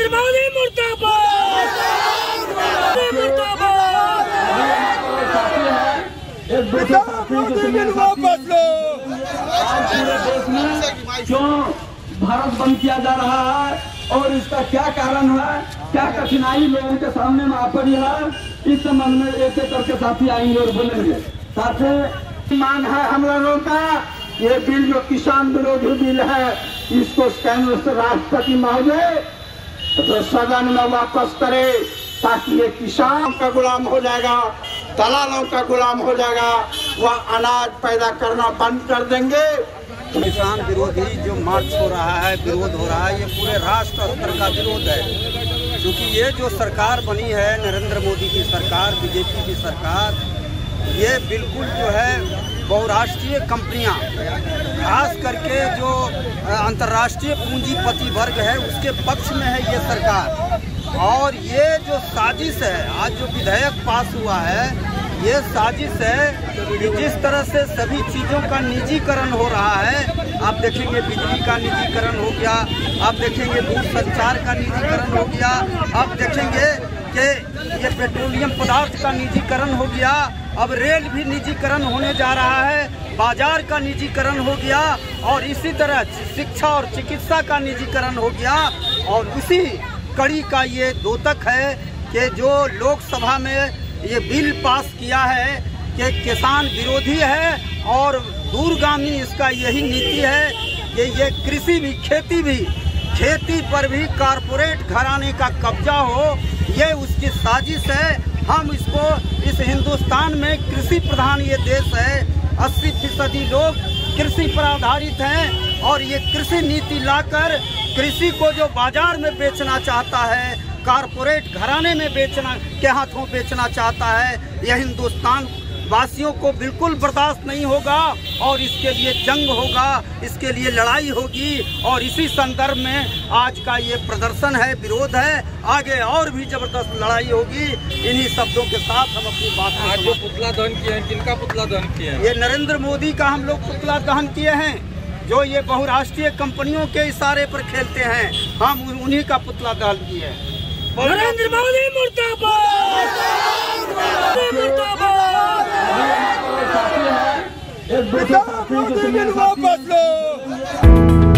नरेंद्र मोदी मुर्दाबाद। वापस लो। आज पूरे देश में क्यों भारत बंद किया जा रहा है और इसका क्या कारण है, क्या कठिनाई लोगों के सामने में आ पड़ी है, इस संबंध में एक एक करके साथी आएंगे और बोलेंगे। साथी मांग है हम लोगों का, ये बिल जो किसान विरोधी बिल है इसको केंद्र से राष्ट्रपति महोदय तो सदन में वापस करे, ताकि ये किसान का गुलाम हो जाएगा, दलालों का गुलाम हो जाएगा, वह अनाज पैदा करना बंद कर देंगे। किसान विरोधी जो मार्च हो रहा है, विरोध हो रहा है, ये पूरे राष्ट्र स्तर का विरोध है। क्योंकि ये जो सरकार बनी है नरेंद्र मोदी की सरकार, बीजेपी की सरकार, ये बिल्कुल जो है बहुराष्ट्रीय कंपनियां, खास करके जो अंतर्राष्ट्रीय पूंजीपति वर्ग है उसके पक्ष में है ये सरकार। और ये जो साजिश है, आज जो विधेयक पास हुआ है, ये साजिश है कि जिस तरह से सभी चीज़ों का निजीकरण हो रहा है, आप देखेंगे बिजली का निजीकरण हो गया, आप देखेंगे दूरसंचार का निजीकरण हो गया, आप देखेंगे कि ये पेट्रोलियम पदार्थ का निजीकरण हो गया, अब रेल भी निजीकरण होने जा रहा है, बाजार का निजीकरण हो गया, और इसी तरह शिक्षा और चिकित्सा का निजीकरण हो गया। और उसी कड़ी का ये द्योतक है कि जो लोकसभा में ये बिल पास किया है कि किसान विरोधी है और दूरगामी इसका यही नीति है कि ये कृषि भी, खेती पर भी कारपोरेट घराने का कब्जा हो, ये उसकी साजिश है। हम इसको, इस हिंदुस्तान में कृषि प्रधान ये देश है, 80% लोग कृषि पर आधारित हैं, और ये कृषि नीति लाकर कृषि को जो बाजार में बेचना चाहता है, कारपोरेट घराने में बेचना के हाथों बेचना चाहता है, यह हिंदुस्तान वासियों को बिल्कुल बर्दाश्त नहीं होगा और इसके लिए जंग होगा, इसके लिए लड़ाई होगी। और इसी संदर्भ में आज का ये प्रदर्शन है, विरोध है, आगे और भी जबरदस्त लड़ाई होगी। इन्हीं शब्दों के साथ हम अपनी बात आज जो पुतला दहन किए हैं, किनका पुतला दहन किए हैं? ये नरेंद्र मोदी का हम लोग पुतला दहन किए हैं, जो ये बहुराष्ट्रीय कंपनियों के इशारे पर खेलते हैं, हम उन्हीं का पुतला दहन किए हैं। नरेंद्र मोदी मुर्दाबाद। वापस लो।